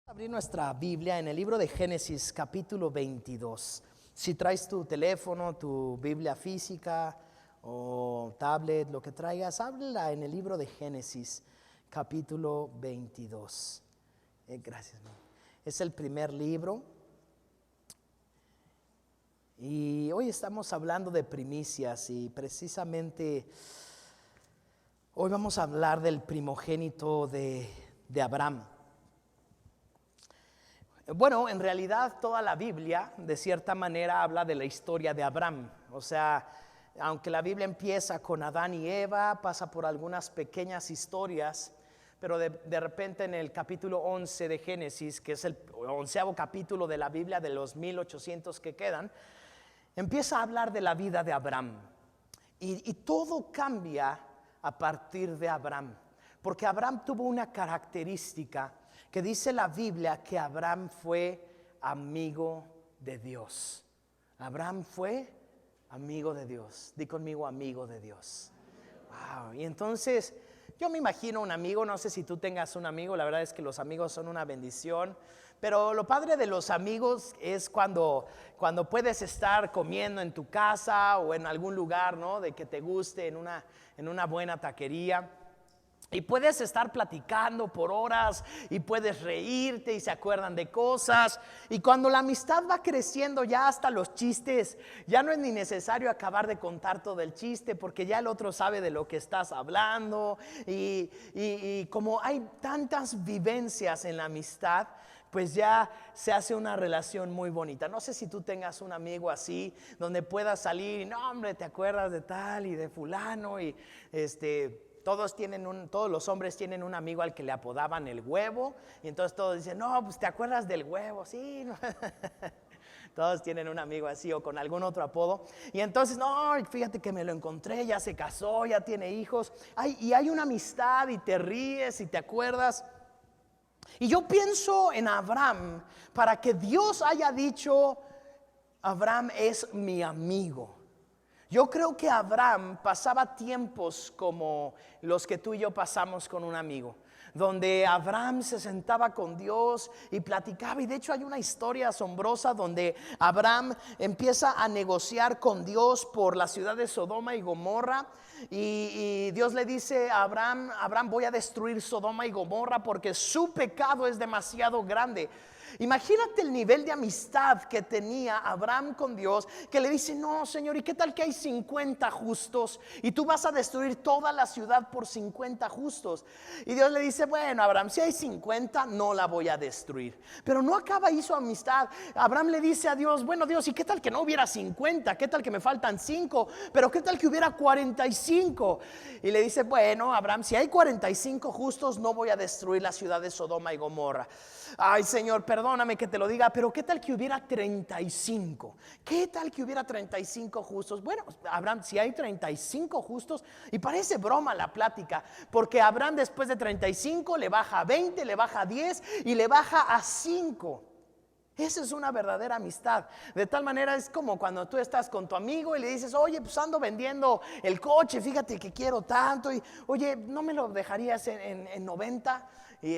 Abrir nuestra Biblia en el libro de Génesis capítulo 22. Si traes tu teléfono, tu Biblia física o tablet, lo que traigas, ábrela en el libro de Génesis capítulo 22. Gracias. Es el primer libro. Y hoy estamos hablando de primicias y precisamente hoy vamos a hablar del primogénito de Abraham. Bueno, en realidad toda la Biblia de cierta manera habla de la historia de Abraham. O sea, aunque la Biblia empieza con Adán y Eva, pasa por algunas pequeñas historias, pero de repente en el capítulo 11 de Génesis, que es el 11º capítulo de la Biblia de los 1800 que quedan, empieza a hablar de la vida de Abraham. Y todo cambia a partir de Abraham, porque Abraham tuvo una característica que dice la Biblia que Abraham fue amigo de Dios. Abraham fue amigo de Dios. Di conmigo, amigo de Dios. Wow. Y entonces yo me imagino un amigo, no sé si tú tengas un amigo, la verdad es que los amigos son una bendición. Pero lo padre de los amigos es cuando puedes estar comiendo en tu casa o en algún lugar, ¿no? De que te guste, en una buena taquería. Y puedes estar platicando por horas y puedes reírte y se acuerdan de cosas. Y cuando la amistad va creciendo, ya hasta los chistes, ya no es ni necesario acabar de contar todo el chiste porque ya el otro sabe de lo que estás hablando. Y como hay tantas vivencias en la amistad, pues ya se hace una relación muy bonita. No sé si tú tengas un amigo así, donde puedas salir y no, hombre, te acuerdas de tal y de fulano y todos los hombres tienen un amigo al que le apodaban el huevo. Y entonces todos dicen, no, pues ¿te acuerdas del huevo? Sí, no. Todos tienen un amigo así o con algún otro apodo. Y entonces, no, fíjate que me lo encontré, ya se casó, ya tiene hijos. Y hay una amistad y te ríes y te acuerdas. Y yo pienso en Abraham para que Dios haya dicho, Abraham es mi amigo. Yo creo que Abraham pasaba tiempos como los que tú y yo pasamos con un amigo, donde Abraham se sentaba con Dios y platicaba. Y de hecho hay una historia asombrosa donde Abraham empieza a negociar con Dios por la ciudad de Sodoma y Gomorra. Y Dios le dice a Abraham, voy a destruir Sodoma y Gomorra porque su pecado es demasiado grande. Imagínate el nivel de amistad que tenía Abraham con Dios, que le dice, no, Señor, ¿y qué tal que hay 50 justos? Y tú vas a destruir toda la ciudad por 50 justos. Y Dios le dice, bueno, Abraham, si hay 50, no la voy a destruir. Pero no acaba ahí su amistad. Abraham le dice a Dios, bueno, Dios, ¿y qué tal que no hubiera 50? ¿Qué tal que me faltan 5? Pero ¿qué tal que hubiera 45? Y le dice, bueno, Abraham, si hay 45 justos, no voy a destruir la ciudad de Sodoma y Gomorra. Ay, Señor, perdóname que te lo diga, pero ¿qué tal que hubiera 35? ¿Qué tal que hubiera 35 justos? Bueno, Abraham, si hay 35 justos, y parece broma la plática, porque Abraham después de 35 le baja a 20, le baja a 10 y le baja a 5. Esa es una verdadera amistad. De tal manera es como cuando tú estás con tu amigo y le dices, oye, pues ando vendiendo el coche, fíjate que quiero tanto, y oye, ¿no me lo dejarías en 90? Y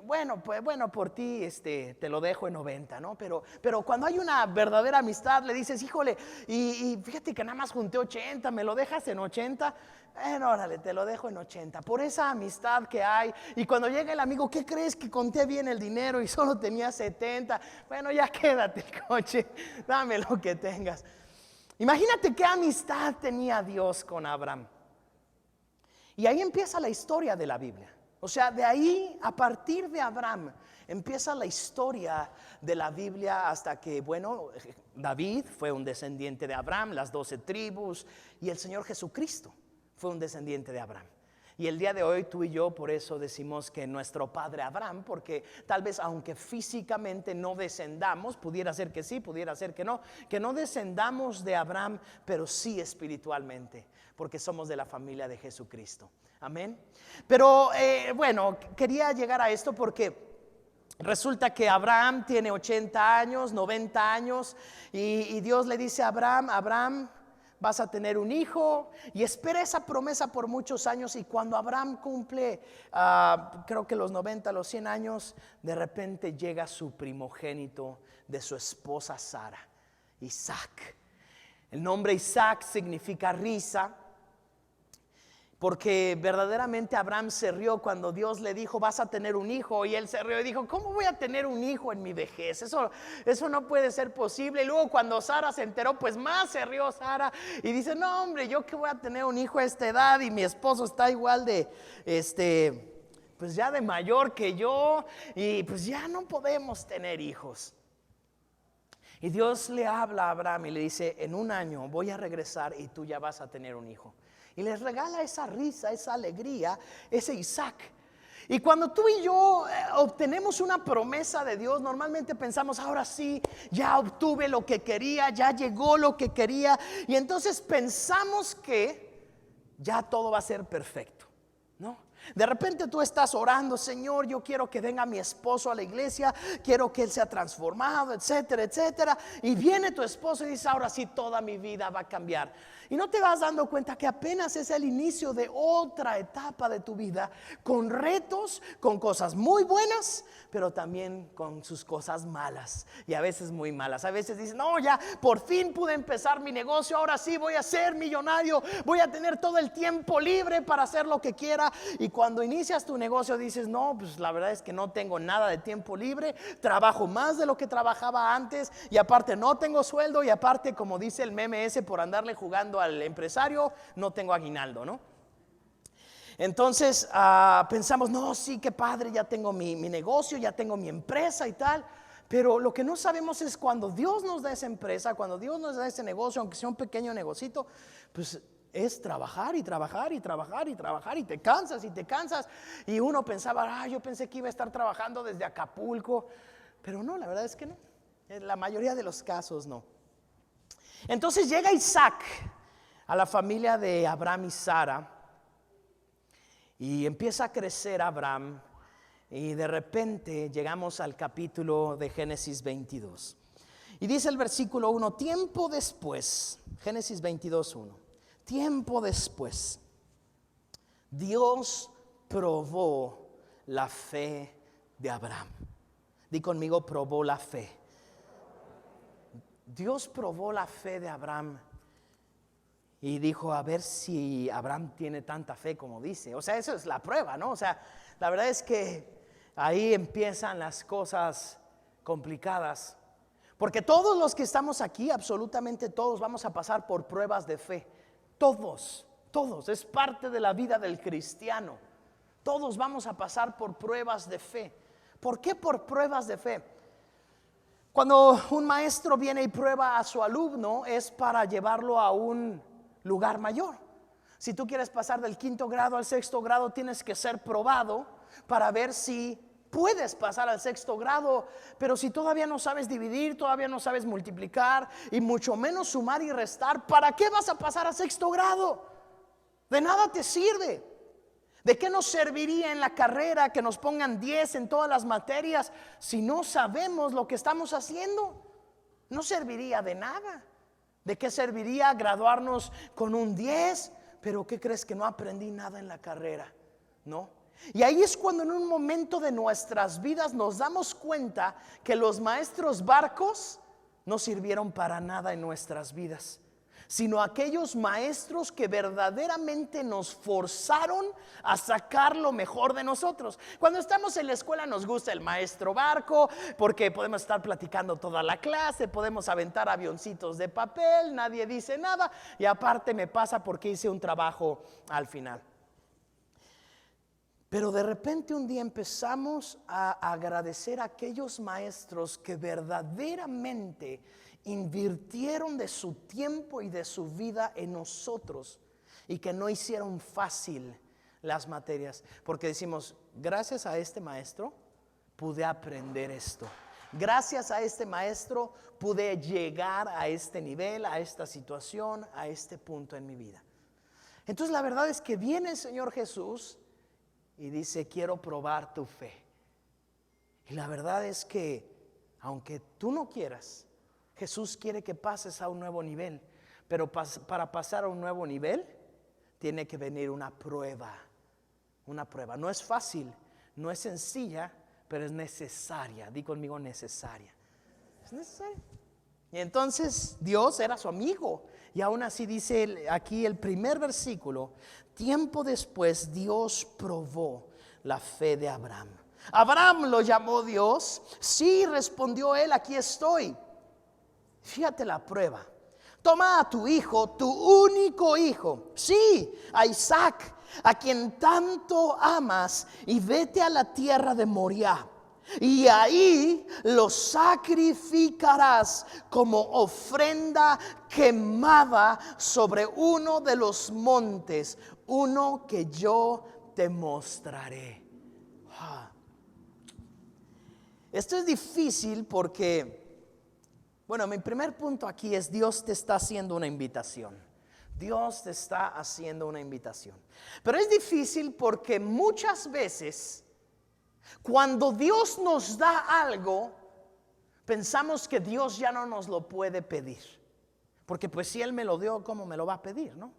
bueno, pues bueno, por ti te lo dejo en 90, ¿no? Pero cuando hay una verdadera amistad le dices, híjole, y fíjate que nada más junté 80, ¿me lo dejas en 80? Bueno, órale, te lo dejo en 80. Por esa amistad que hay. Y cuando llega el amigo, ¿qué crees? Que conté bien el dinero y solo tenía 70. Bueno, ya quédate el coche, dame lo que tengas. Imagínate qué amistad tenía Dios con Abraham. Y ahí empieza la historia de la Biblia. O sea, de ahí, a partir de Abraham, empieza la historia de la Biblia hasta que, bueno, David fue un descendiente de Abraham, las 12 tribus, y el Señor Jesucristo fue un descendiente de Abraham. Y el día de hoy tú y yo por eso decimos que nuestro padre Abraham, porque tal vez aunque físicamente no descendamos, pudiera ser que sí, pudiera ser que no descendamos de Abraham, pero sí espiritualmente, porque somos de la familia de Jesucristo. Amén. Pero bueno, quería llegar a esto porque resulta que Abraham tiene 80 años, 90 años y Dios le dice a Abraham, vas a tener un hijo, y espera esa promesa por muchos años. Y cuando Abraham cumple, creo que los 90, los 100 años, de repente llega su primogénito de su esposa Sara, Isaac. El nombre Isaac significa risa, porque verdaderamente Abraham se rió cuando Dios le dijo: vas a tener un hijo. Y él se rió y dijo: ¿cómo voy a tener un hijo en mi vejez? Eso no puede ser posible. Y luego cuando Sara se enteró, pues más se rió Sara y dice: no, hombre, yo que voy a tener un hijo a esta edad, y mi esposo está igual de pues ya de mayor que yo, y pues ya no podemos tener hijos. Y Dios le habla a Abraham y le dice: en un año voy a regresar y tú ya vas a tener un hijo. Y les regala esa risa, esa alegría, ese Isaac. Y cuando tú y yo obtenemos una promesa de Dios, normalmente pensamos: ahora sí, ya obtuve lo que quería, ya llegó lo que quería. Y entonces pensamos que ya todo va a ser perfecto, ¿no? De repente tú estás orando: Señor, yo quiero que venga mi esposo a la iglesia, quiero que él sea transformado, etcétera, etcétera. Y viene tu esposo y dice: ahora sí, toda mi vida va a cambiar. Y no te vas dando cuenta que apenas es el inicio de otra etapa de tu vida, con retos, con cosas muy buenas, pero también con sus cosas malas, y a veces muy malas. A veces dices: no, ya por fin pude empezar mi negocio, ahora sí voy a ser millonario, voy a tener todo el tiempo libre para hacer lo que quiera. Y cuando inicias tu negocio dices: no, pues la verdad es que no tengo nada de tiempo libre, trabajo más de lo que trabajaba antes, y aparte no tengo sueldo, y aparte, como dice el meme ese, por andarle jugando al empresario, no tengo aguinaldo, ¿no? Entonces pensamos: no, sí, qué padre, ya tengo mi negocio, ya tengo mi empresa y tal. Pero lo que no sabemos es cuando Dios nos da esa empresa, cuando Dios nos da ese negocio, aunque sea un pequeño negocito, pues es trabajar y trabajar y trabajar y trabajar, y te cansas y te cansas. Y uno pensaba: yo pensé que iba a estar trabajando desde Acapulco, pero no, la verdad es que no. En la mayoría de los casos no. Entonces llega Isaac a la familia de Abraham y Sara, y empieza a crecer Abraham. Y de repente llegamos al capítulo de Génesis 22. Y dice el versículo 1: tiempo después, Génesis 22:1, tiempo después, Dios probó la fe de Abraham. Di conmigo: probó la fe. Dios probó la fe de Abraham y dijo: a ver si Abraham tiene tanta fe como dice. O sea, eso es la prueba, ¿no? O sea, la verdad es que ahí empiezan las cosas complicadas. Porque todos los que estamos aquí, absolutamente todos, vamos a pasar por pruebas de fe. Todos, es parte de la vida del cristiano. Todos vamos a pasar por pruebas de fe. ¿Por qué por pruebas de fe? Cuando un maestro viene y prueba a su alumno, es para llevarlo a un lugar mayor. Si tú quieres pasar del 5º grado al 6º grado, tienes que ser probado para ver si puedes pasar al 6º grado. Pero si todavía no sabes dividir, todavía no sabes multiplicar, y mucho menos sumar y restar, ¿para qué vas a pasar al 6º grado? De nada te sirve. ¿De qué nos serviría en la carrera que nos pongan 10 en todas las materias si no sabemos lo que estamos haciendo? No serviría de nada. ¿De qué serviría graduarnos con un 10? Pero ¿qué crees? Que no aprendí nada en la carrera, ¿no? Y ahí es cuando en un momento de nuestras vidas nos damos cuenta que los maestros barcos no sirvieron para nada en nuestras vidas, sino aquellos maestros que verdaderamente nos forzaron a sacar lo mejor de nosotros. Cuando estamos en la escuela nos gusta el maestro barco, porque podemos estar platicando toda la clase, podemos aventar avioncitos de papel, nadie dice nada, y aparte me pasa porque hice un trabajo al final. Pero de repente un día empezamos a agradecer a aquellos maestros que verdaderamente invirtieron de su tiempo y de su vida en nosotros, y que no hicieron fácil las materias, porque decimos: gracias a este maestro pude aprender esto, gracias a este maestro pude llegar a este nivel, a esta situación, a este punto en mi vida. Entonces la verdad es que viene el Señor Jesús y dice: quiero probar tu fe. Y la verdad es que aunque tú no quieras, Jesús quiere que pases a un nuevo nivel, Pero para pasar a un nuevo nivel, tiene que venir una prueba. Una prueba. No es fácil, no es sencilla, pero es necesaria. Di conmigo, necesaria. Es necesaria. Y entonces Dios era su amigo. Y aún así dice aquí el primer versículo: tiempo después Dios probó la fe de Abraham. Abraham lo llamó Dios. Sí, respondió él, aquí estoy. Fíjate la prueba. Toma a tu hijo, tu único hijo, sí, a Isaac, a quien tanto amas, y vete a la tierra de Moriah. Y ahí lo sacrificarás como ofrenda quemada sobre uno de los montes, uno que yo te mostraré. Esto es difícil porque, bueno, mi primer punto aquí es: Dios te está haciendo una invitación. Dios te está haciendo una invitación. Pero es difícil porque muchas veces, cuando Dios nos da algo, pensamos que Dios ya no nos lo puede pedir. Porque pues si Él me lo dio, ¿cómo me lo va a pedir, no?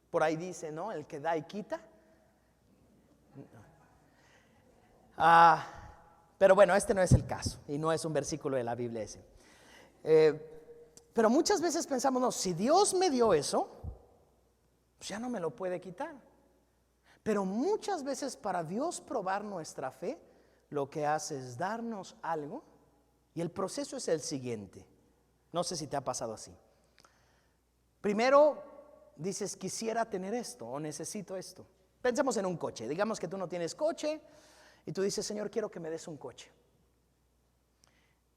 Por ahí dice, ¿no? El que da y quita. Pero bueno, este no es el caso. Y no es un versículo de la Biblia ese. Pero muchas veces pensamos, no, si Dios me dio eso, pues ya no me lo puede quitar. Pero muchas veces para Dios probar nuestra fe, lo que hace es darnos algo. Y el proceso es el siguiente. No sé si te ha pasado así. Primero dices, quisiera tener esto o necesito esto. Pensemos en un coche. Digamos que tú no tienes coche y tú dices, Señor, quiero que me des un coche.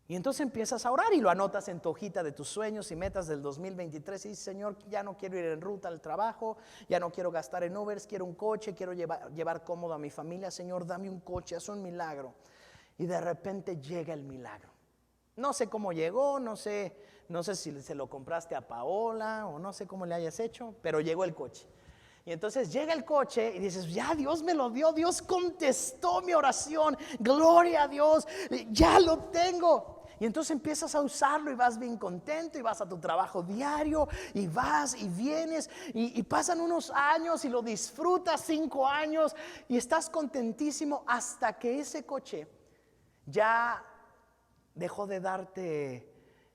Y entonces empiezas a orar y lo anotas en tu hojita de tus sueños y metas del 2023 y dices, Señor, ya no quiero ir en ruta al trabajo, ya no quiero gastar en Ubers, quiero un coche, quiero llevar cómodo a mi familia. Señor, dame un coche, haz un milagro. Y de repente llega el milagro. No sé cómo llegó, no sé si se lo compraste a Paola o no sé cómo le hayas hecho, pero llegó el coche. Y entonces llega el coche y dices, ya Dios me lo dio, Dios contestó mi oración, gloria a Dios, ya lo tengo. Y entonces empiezas a usarlo y vas bien contento y vas a tu trabajo diario y vas y vienes y pasan unos años y lo disfrutas, 5 años y estás contentísimo hasta que ese coche ya dejó de darte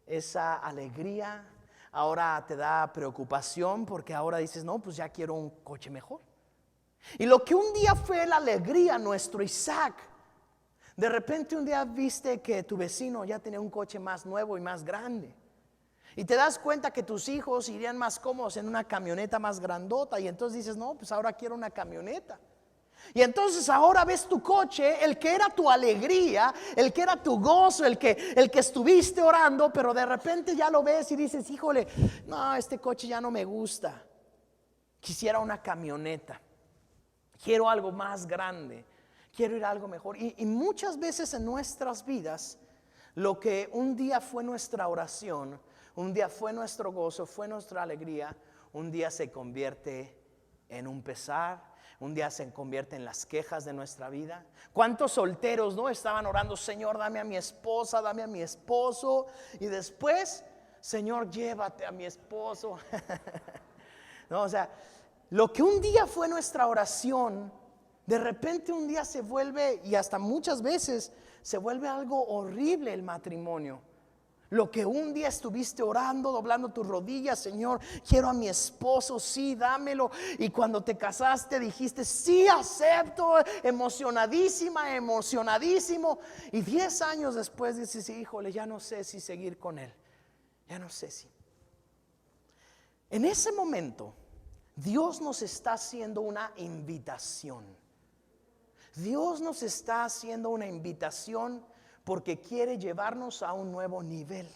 esa alegría. Ahora te da preocupación porque ahora dices, no, pues ya quiero un coche mejor. Y lo que un día fue la alegría, nuestro Isaac, de repente un día viste que tu vecino ya tenía un coche más nuevo y más grande. Y te das cuenta que tus hijos irían más cómodos en una camioneta más grandota. Y entonces dices, no, pues ahora quiero una camioneta. Y entonces ahora ves tu coche, el que era tu alegría, el que era tu gozo, el que estuviste orando, pero de repente ya lo ves y dices, híjole, no, este coche ya no me gusta. Quisiera una camioneta. Quiero algo más grande. Quiero ir a algo mejor. Y muchas veces en nuestras vidas, lo que un día fue nuestra oración, un día fue nuestro gozo, fue nuestra alegría, un día se convierte en un pesar. Un día se convierte en las quejas de nuestra vida. ¿Cuántos solteros no estaban orando, Señor, dame a mi esposa, dame a mi esposo? Y después, Señor, llévate a mi esposo. No, o sea, lo que un día fue nuestra oración, de repente un día se vuelve, y hasta muchas veces se vuelve algo horrible el matrimonio. Lo que un día estuviste orando, doblando tus rodillas, Señor, quiero a mi esposo, sí, dámelo. Y cuando te casaste dijiste, sí, acepto, emocionadísima, emocionadísimo. Y 10 años después dices, híjole, ya no sé si seguir con él. Ya no sé si. En ese momento, Dios nos está haciendo una invitación. Dios nos está haciendo una invitación porque quiere llevarnos a un nuevo nivel.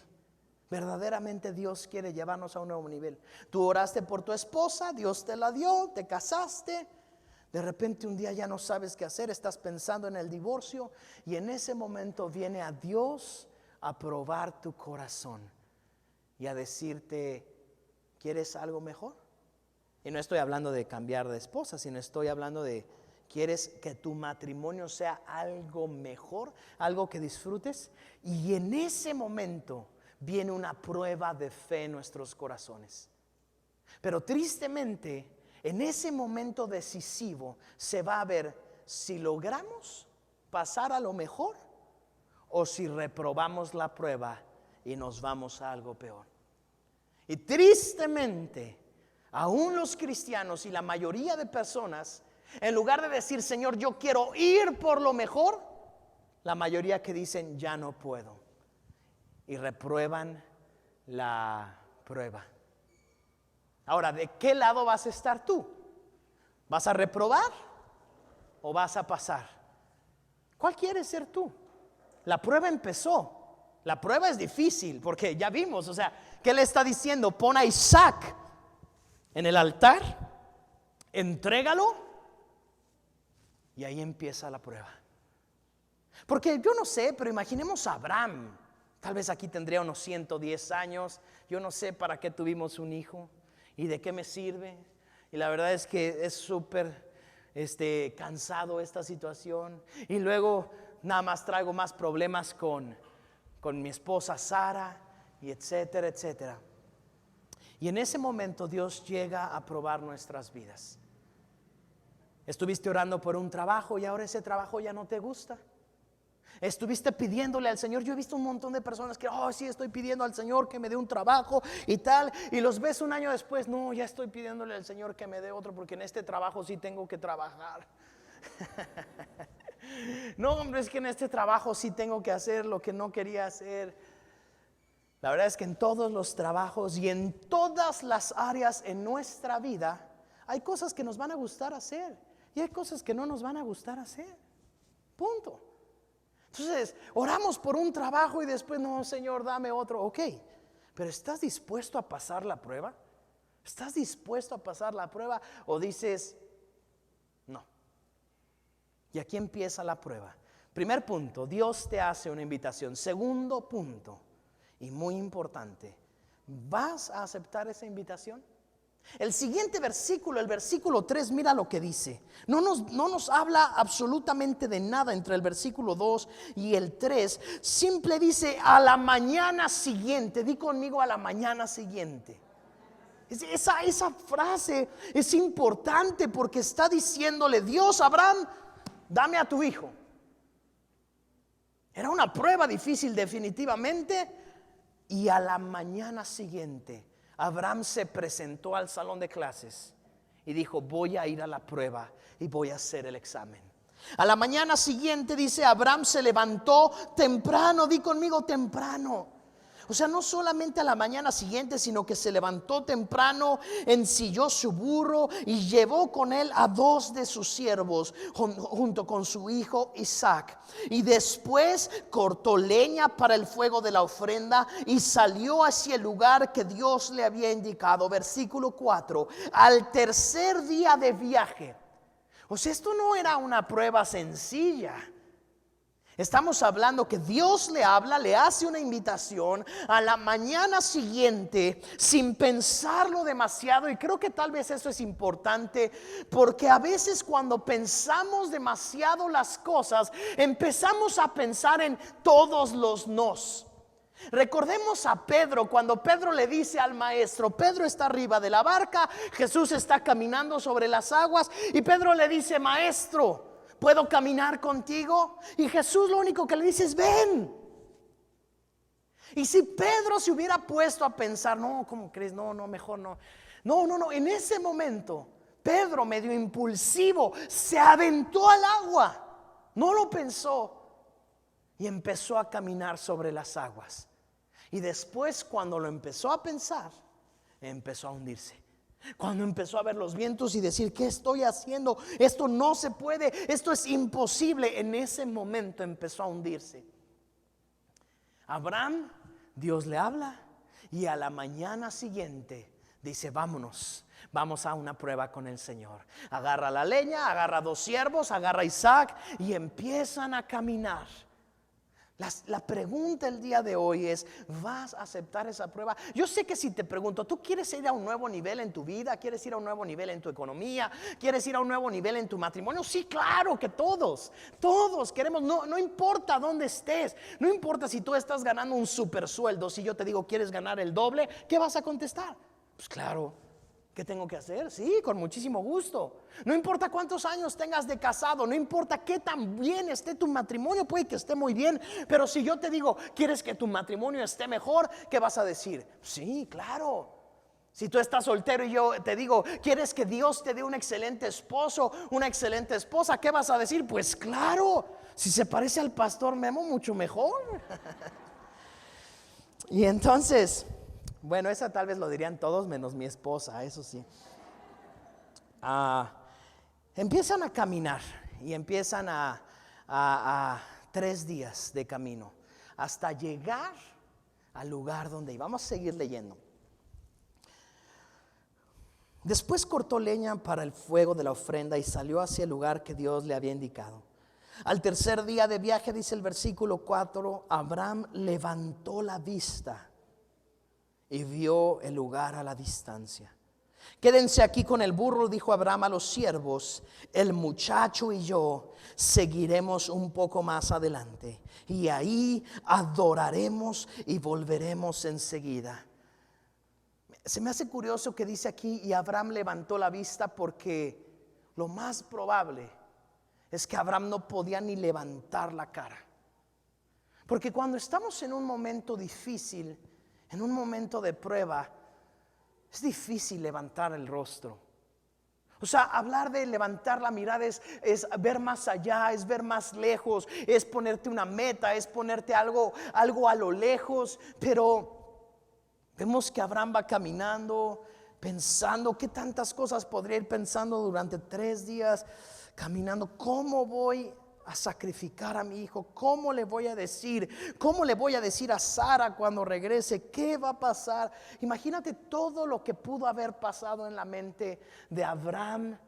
Verdaderamente Dios quiere llevarnos a un nuevo nivel. Tú oraste por tu esposa, Dios te la dio, te casaste. De repente un día ya no sabes qué hacer, estás pensando en el divorcio. Y en ese momento viene a Dios a probar tu corazón y a decirte, ¿quieres algo mejor? Y no estoy hablando de cambiar de esposa, sino estoy hablando de, ¿quieres que tu matrimonio sea algo mejor? Algo que disfrutes. Y en ese momento viene una prueba de fe en nuestros corazones. Pero tristemente, en ese momento decisivo se va a ver si logramos pasar a lo mejor o si reprobamos la prueba y nos vamos a algo peor. Y tristemente, aún los cristianos y la mayoría de personas, en lugar de decir, Señor, yo quiero ir por lo mejor, la mayoría que dicen, ya no puedo, y reprueban la prueba. Ahora, ¿de qué lado vas a estar tú? ¿Vas a reprobar o vas a pasar? ¿Cuál quieres ser tú? La prueba empezó. La prueba es difícil porque ya vimos, o sea, ¿qué le está diciendo? Pon a Isaac en el altar, entrégalo y ahí empieza la prueba. Porque yo no sé, pero imaginemos a Abraham. Tal vez aquí tendría unos 110 años. Yo no sé para qué tuvimos un hijo y de qué me sirve. Y la verdad es que es súper cansado esta situación. Y luego nada más traigo más problemas con mi esposa Sara y etcétera, etcétera. Y en ese momento Dios llega a probar nuestras vidas. Estuviste orando por un trabajo y ahora ese trabajo ya no te gusta. Estuviste pidiéndole al Señor. Yo he visto un montón de personas que, sí, estoy pidiendo al Señor que me dé un trabajo y tal, y los ves un año después, no, ya estoy pidiéndole al Señor que me dé otro porque en este trabajo sí tengo que trabajar. No, hombre, es que en este trabajo sí tengo que hacer lo que no quería hacer. La verdad es que en todos los trabajos y en todas las áreas en nuestra vida hay cosas que nos van a gustar hacer y hay cosas que no nos van a gustar hacer. Punto. Entonces, oramos por un trabajo y después, no, Señor, dame otro. Ok, pero ¿estás dispuesto a pasar la prueba? ¿Estás dispuesto a pasar la prueba? ¿O dices, no? Y aquí empieza la prueba. Primer punto, Dios te hace una invitación. Segundo punto, y muy importante, ¿vas a aceptar esa invitación? El siguiente versículo, el versículo 3, mira lo que dice. No nos habla absolutamente de nada entre el versículo 2 y el 3. Simple dice, a la mañana siguiente. Di conmigo, a la mañana siguiente. Esa frase es importante porque está diciéndole Dios a Abraham, dame a tu hijo. Era una prueba difícil definitivamente. Y a la mañana siguiente Abraham se presentó al salón de clases y dijo, voy a ir a la prueba y voy a hacer el examen. A la mañana siguiente dice, Abraham se levantó temprano. Di conmigo, temprano. O sea, no solamente a la mañana siguiente, sino que se levantó temprano, ensilló su burro y llevó con él a 2 de sus siervos junto con su hijo Isaac. Y después cortó leña para el fuego de la ofrenda y salió hacia el lugar que Dios le había indicado. Versículo 4, al tercer día de viaje. O sea, esto no era una prueba sencilla. Estamos hablando que Dios le habla, le hace una invitación a la mañana siguiente sin pensarlo demasiado. Y creo que tal vez eso es importante porque a veces cuando pensamos demasiado las cosas empezamos a pensar en todos los nos. Recordemos a Pedro, cuando Pedro le dice al maestro, Pedro está arriba de la barca, Jesús está caminando sobre las aguas y Pedro le dice, maestro, ¿puedo caminar contigo? Y Jesús lo único que le dice es ven. Y si Pedro se hubiera puesto a pensar, no, ¿cómo crees? No, mejor no. No, en ese momento Pedro, medio impulsivo, se aventó al agua. No lo pensó y empezó a caminar sobre las aguas. Y después, cuando lo empezó a pensar, empezó a hundirse. Cuando empezó a ver los vientos y decir, ¿qué estoy haciendo? Esto no se puede, esto es imposible. En ese momento empezó a hundirse. Abraham, Dios le habla y a la mañana siguiente dice, vámonos, vamos a una prueba con el Señor. Agarra la leña, agarra 2 siervos, agarra a Isaac y empiezan a caminar. La pregunta el día de hoy es, ¿vas a aceptar esa prueba? Yo sé que si te pregunto, ¿tú quieres ir a un nuevo nivel en tu vida? ¿Quieres ir a un nuevo nivel en tu economía? ¿Quieres ir a un nuevo nivel en tu matrimonio? Sí, claro que todos queremos, no importa dónde estés. No importa si tú estás ganando un super sueldo. Si yo te digo, ¿quieres ganar el doble? ¿Qué vas a contestar? Pues claro, ¿Qué tengo que hacer? Sí, con muchísimo gusto. No importa cuántos años tengas de casado, no importa qué tan bien esté tu matrimonio, puede que esté muy bien, pero si yo te digo, ¿quieres que tu matrimonio esté mejor? ¿Qué vas a decir? Sí, claro. Si tú estás soltero y yo te digo, ¿quieres que Dios te dé un excelente esposo, una excelente esposa? ¿Qué vas a decir? Pues claro, si se parece al pastor Memo, mucho mejor. Y entonces, bueno, esa tal vez lo dirían todos menos mi esposa, eso sí. Empiezan a caminar y empiezan a 3 días de camino hasta llegar al lugar donde íbamos a seguir leyendo. Después cortó leña para el fuego de la ofrenda y salió hacia el lugar que Dios le había indicado. Al tercer día de viaje, dice el versículo 4, Abraham levantó la vista y vio el lugar a la distancia. Quédense aquí con el burro, dijo Abraham a los siervos, el muchacho y yo seguiremos un poco más adelante y ahí adoraremos y volveremos enseguida. Se me hace curioso que dice aquí, y Abraham levantó la vista, porque lo más probable es que Abraham no podía ni levantar la cara. Porque cuando estamos en un momento difícil, en un momento de prueba, es difícil levantar el rostro. O sea, hablar de levantar la mirada es ver más allá, es ver más lejos, es ponerte una meta, es ponerte algo a lo lejos. Pero vemos que Abraham va caminando, pensando qué tantas cosas podría ir pensando durante 3 días, caminando. ¿Cómo voy a sacrificar a mi hijo? ¿Cómo le voy a decir? ¿Cómo le voy a decir a Sara cuando regrese? ¿Qué va a pasar? Imagínate todo lo que pudo haber pasado en la mente de Abraham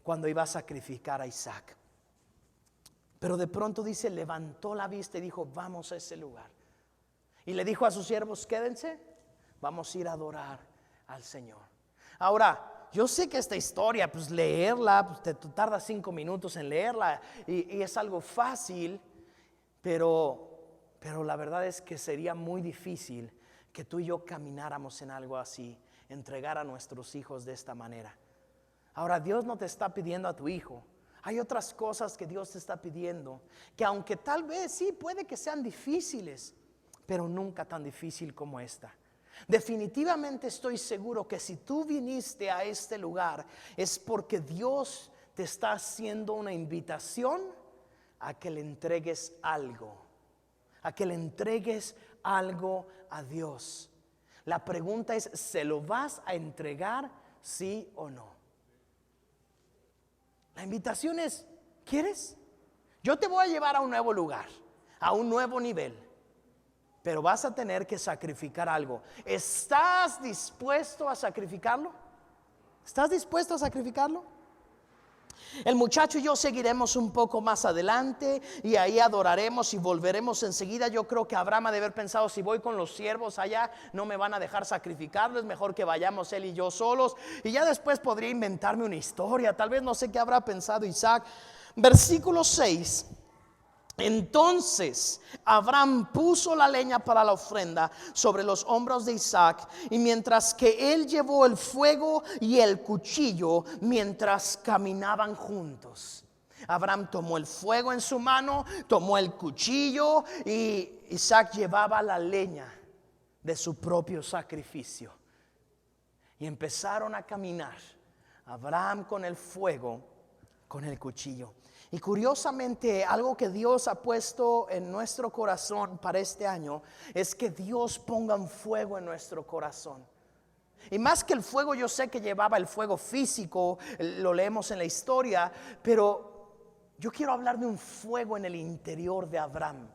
cuando iba a sacrificar a Isaac. Pero de pronto dice, levantó la vista y dijo, vamos a ese lugar. Y le dijo a sus siervos, quédense, vamos a ir a adorar al Señor. Ahora, yo sé que esta historia, pues leerla, pues te tardas 5 minutos en leerla y es algo fácil, pero la verdad es que sería muy difícil que tú y yo camináramos en algo así, entregar a nuestros hijos de esta manera. Ahora, Dios no te está pidiendo a tu hijo. Hay otras cosas que Dios te está pidiendo, que aunque tal vez sí puede que sean difíciles, pero nunca tan difícil como esta. Definitivamente estoy seguro que si tú viniste a este lugar es porque Dios te está haciendo una invitación a que le entregues algo, a que le entregues algo a Dios. La pregunta es, ¿se lo vas a entregar, sí o no? La invitación es, ¿quieres? Yo te voy a llevar a un nuevo lugar, a un nuevo nivel. Pero vas a tener que sacrificar algo. ¿Estás dispuesto a sacrificarlo? ¿Estás dispuesto a sacrificarlo? El muchacho y yo seguiremos un poco más adelante y ahí adoraremos y volveremos enseguida. Yo creo que Abraham ha de haber pensado, si voy con los siervos allá no me van a dejar sacrificarlo, es mejor que vayamos él y yo solos. Y ya después podría inventarme una historia, tal vez no sé qué habrá pensado Isaac. Versículo 6. Entonces Abraham puso la leña para la ofrenda sobre los hombros de Isaac, y mientras que él llevó el fuego y el cuchillo, mientras caminaban juntos, Abraham tomó el fuego en su mano, tomó el cuchillo, y Isaac llevaba la leña de su propio sacrificio. Y empezaron a caminar, Abraham con el fuego, con el cuchillo. Y curiosamente, algo que Dios ha puesto en nuestro corazón para este año es que Dios ponga un fuego en nuestro corazón. Y más que el fuego, yo sé que llevaba el fuego físico, lo leemos en la historia, pero yo quiero hablar de un fuego en el interior de Abraham.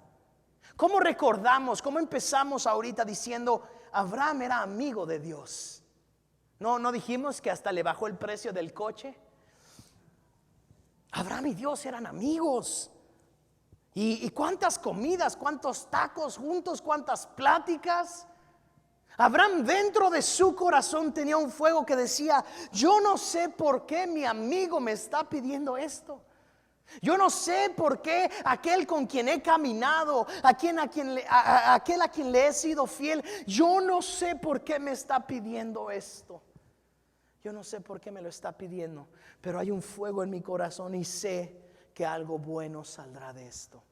¿Cómo recordamos, cómo empezamos ahorita diciendo, Abraham era amigo de Dios? ¿No dijimos que hasta le bajó el precio del coche? Abraham y Dios eran amigos. Y cuántas comidas, cuántos tacos juntos, cuántas pláticas. Abraham dentro de su corazón tenía un fuego que decía, yo no sé por qué mi amigo me está pidiendo esto. Yo no sé por qué aquel con quien he caminado, aquel a quien le he sido fiel, yo no sé por qué me está pidiendo esto. yo no sé por qué me lo está pidiendo, pero hay un fuego en mi corazón y sé que algo bueno saldrá de esto.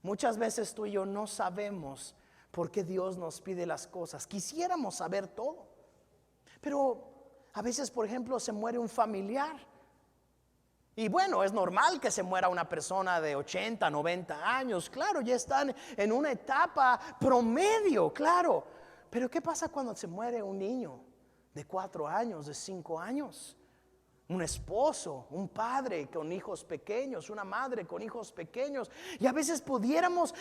Muchas veces tú y yo no sabemos por qué Dios nos pide las cosas. Quisiéramos saber todo, pero a veces, por ejemplo, se muere un familiar. Y bueno, es normal que se muera una persona de 80, 90 años. Claro, ya están en una etapa promedio, claro. Pero ¿qué pasa cuando se muere un niño de 4 años, de 5 años? Un esposo, un padre con hijos pequeños, una madre con hijos pequeños. Y a veces pudiéramos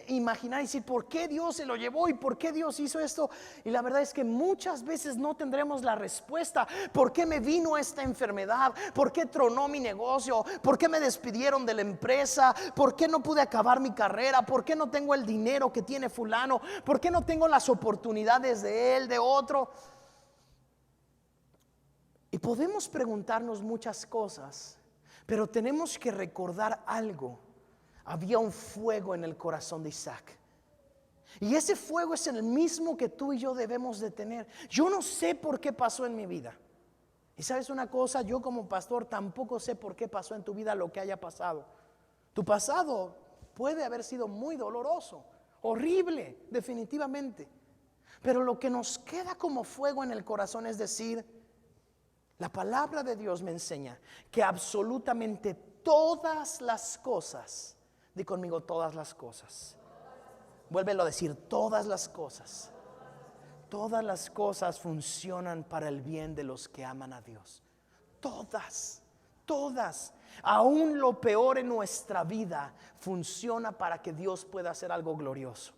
imaginar y decir, ¿por qué Dios se lo llevó y por qué Dios hizo esto? Y la verdad es que muchas veces no tendremos la respuesta. ¿Por qué me vino esta enfermedad? ¿Por qué tronó mi negocio? ¿Por qué me despidieron de la empresa? ¿Por qué no pude acabar mi carrera? ¿Por qué no tengo el dinero que tiene fulano? ¿Por qué no tengo las oportunidades de él, de otro? Y podemos preguntarnos muchas cosas, pero tenemos que recordar algo. Había un fuego en el corazón de Isaac, y ese fuego es el mismo que tú y yo debemos de tener. Yo no sé por qué pasó en mi vida. Y sabes una cosa, yo como pastor tampoco sé por qué pasó en tu vida lo que haya pasado. Tu pasado puede haber sido muy doloroso, horrible, definitivamente. Pero lo que nos queda como fuego en el corazón es decir, la palabra de Dios me enseña que absolutamente todas las cosas, di conmigo, todas las cosas. Vuélvelo a decir, todas las cosas. Todas las cosas funcionan para el bien de los que aman a Dios. Todas, todas. Aún lo peor en nuestra vida funciona para que Dios pueda hacer algo glorioso.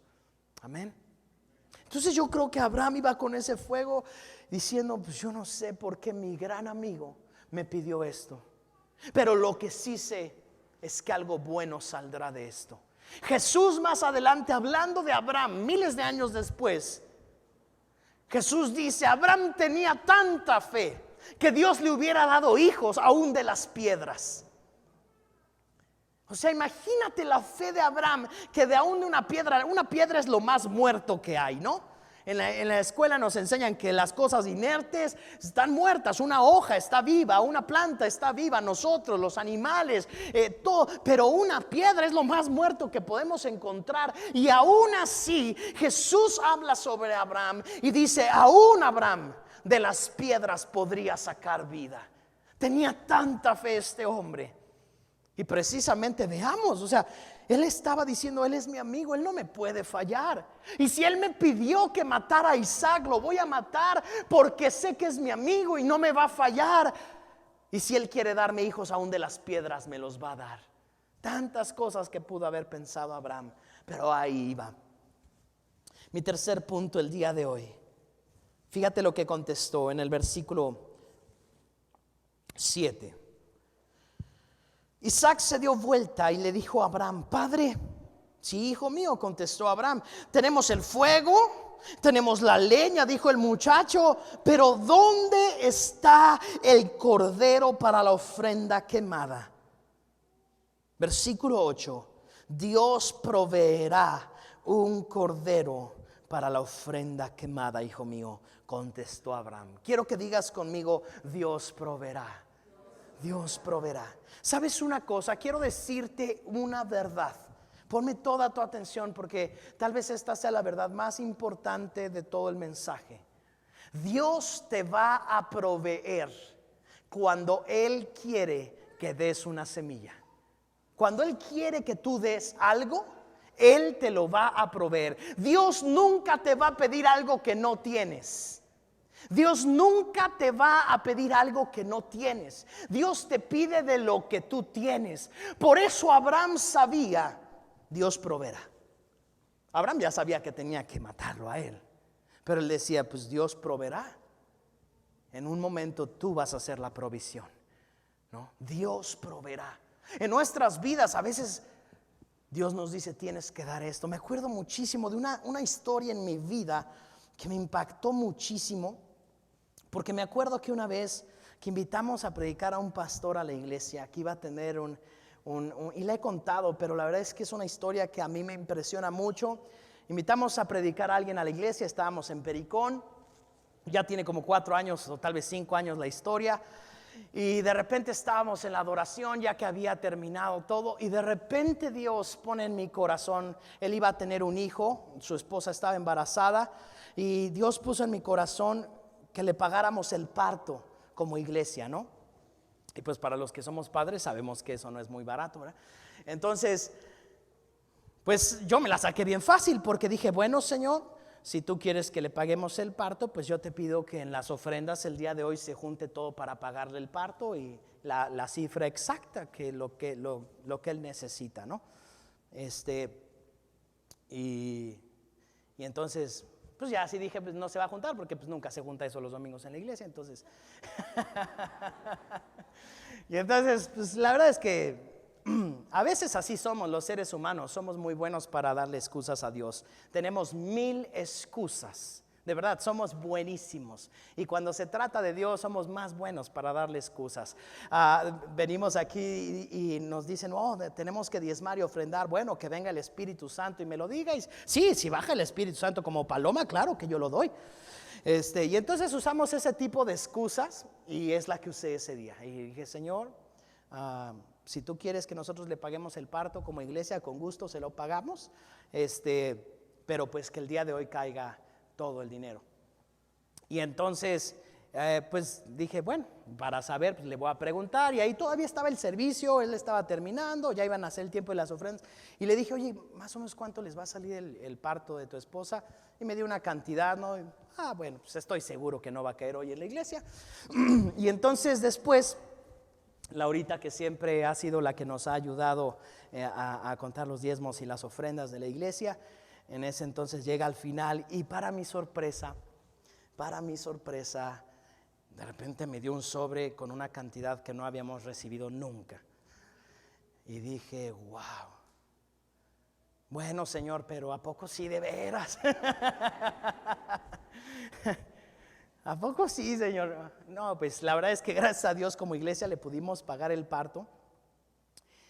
Amén. Entonces yo creo que Abraham iba con ese fuego diciendo, pues yo no sé por qué mi gran amigo me pidió esto, pero lo que sí sé es que algo bueno saldrá de esto. Jesús más adelante, hablando de Abraham, miles de años después, Jesús dice, Abraham tenía tanta fe que Dios le hubiera dado hijos aún de las piedras. O sea, imagínate la fe de Abraham, que de aún de una piedra es lo más muerto que hay, ¿no? En la escuela nos enseñan que las cosas inertes están muertas. Una hoja está viva, una planta está viva, nosotros, los animales, todo. Pero una piedra es lo más muerto que podemos encontrar. Y aún así Jesús habla sobre Abraham y dice, aún Abraham de las piedras podría sacar vida. Tenía tanta fe este hombre. Y precisamente veamos, o sea, él estaba diciendo, él es mi amigo, él no me puede fallar. Y si él me pidió que matara a Isaac, lo voy a matar porque sé que es mi amigo y no me va a fallar. Y si él quiere darme hijos aún de las piedras, me los va a dar. Tantas cosas que pudo haber pensado Abraham, pero ahí iba. Mi tercer punto el día de hoy. Fíjate lo que contestó en el versículo 7. Isaac se dio vuelta y le dijo a Abraham, Padre. Sí, hijo mío, contestó Abraham, tenemos el fuego, tenemos la leña, dijo el muchacho, pero ¿dónde está el cordero para la ofrenda quemada? Versículo 8, Dios proveerá un cordero para la ofrenda quemada, hijo mío, contestó Abraham. Quiero que digas conmigo, Dios proveerá. Dios proveerá. ¿Sabes una cosa? Quiero decirte una verdad. Ponme toda tu atención porque tal vez esta sea la verdad más importante de todo el mensaje. Dios te va a proveer cuando Él quiere que des una semilla. Cuando Él quiere que tú des algo, Él te lo va a proveer. Dios nunca te va a pedir algo que no tienes. Dios nunca te va a pedir algo que no tienes. Dios te pide de lo que tú tienes. Por eso Abraham sabía, Dios proveerá. Abraham ya sabía que tenía que matarlo a él, pero él decía, pues Dios proveerá. En un momento tú vas a hacer la provisión, ¿no? Dios proveerá. En nuestras vidas a veces Dios nos dice, tienes que dar esto. Me acuerdo muchísimo de una historia en mi vida que me impactó muchísimo. Porque me acuerdo que una vez que invitamos a predicar a un pastor a la iglesia que iba a tener y le he contado, pero la verdad es que es una historia que a mí me impresiona mucho. Invitamos a predicar a alguien a la iglesia, estábamos en Pericón Ya tiene como 4 años o tal vez 5 años la historia. Y de repente estábamos en la adoración ya que había terminado todo, y de repente Dios pone en mi corazón, él iba a tener un hijo, su esposa estaba embarazada, y Dios puso en mi corazón que le pagáramos el parto como iglesia, ¿no? Y pues para los que somos padres sabemos que eso no es muy barato, ¿verdad? Entonces, pues yo me la saqué bien fácil porque dije, bueno, Señor, si tú quieres que le paguemos el parto, pues yo te pido que en las ofrendas el día de hoy se junte todo para pagarle el parto y la cifra exacta que lo que él necesita, ¿no? Y entonces, pues ya así dije, pues no se va a juntar porque pues nunca se junta eso los domingos en la iglesia, entonces. Y entonces, pues la verdad es que a veces así somos los seres humanos, somos muy buenos para darle excusas a Dios. Tenemos 1000 excusas, de verdad, somos buenísimos. Y cuando se trata de Dios, somos más buenos para darle excusas. Venimos aquí y nos dicen, oh, tenemos que diezmar y ofrendar. Bueno, que venga el Espíritu Santo y me lo diga. Y sí, si baja el Espíritu Santo como paloma, claro que yo lo doy. Y entonces usamos ese tipo de excusas y es la que usé ese día. Y dije, Señor, si tú quieres que nosotros le paguemos el parto como iglesia, con gusto se lo pagamos, pero pues que el día de hoy caiga todo el dinero. Y entonces, pues dije, bueno, para saber, pues le voy a preguntar. Y ahí todavía estaba el servicio, él estaba terminando, ya iban a hacer el tiempo de las ofrendas. Y le dije, oye, más o menos cuánto les va a salir el parto de tu esposa. Y me dio una cantidad, ¿no? Bueno, pues estoy seguro que no va a caer hoy en la iglesia. Y entonces después, Laurita, que siempre ha sido la que nos ha ayudado a contar los diezmos y las ofrendas de la iglesia, en ese entonces llega al final y para mi sorpresa, de repente me dio un sobre con una cantidad que no habíamos recibido nunca. Y dije, wow, bueno, Señor, pero ¿a poco sí de veras? ¿A poco sí, Señor? No, pues la verdad es que gracias a Dios como iglesia le pudimos pagar el parto.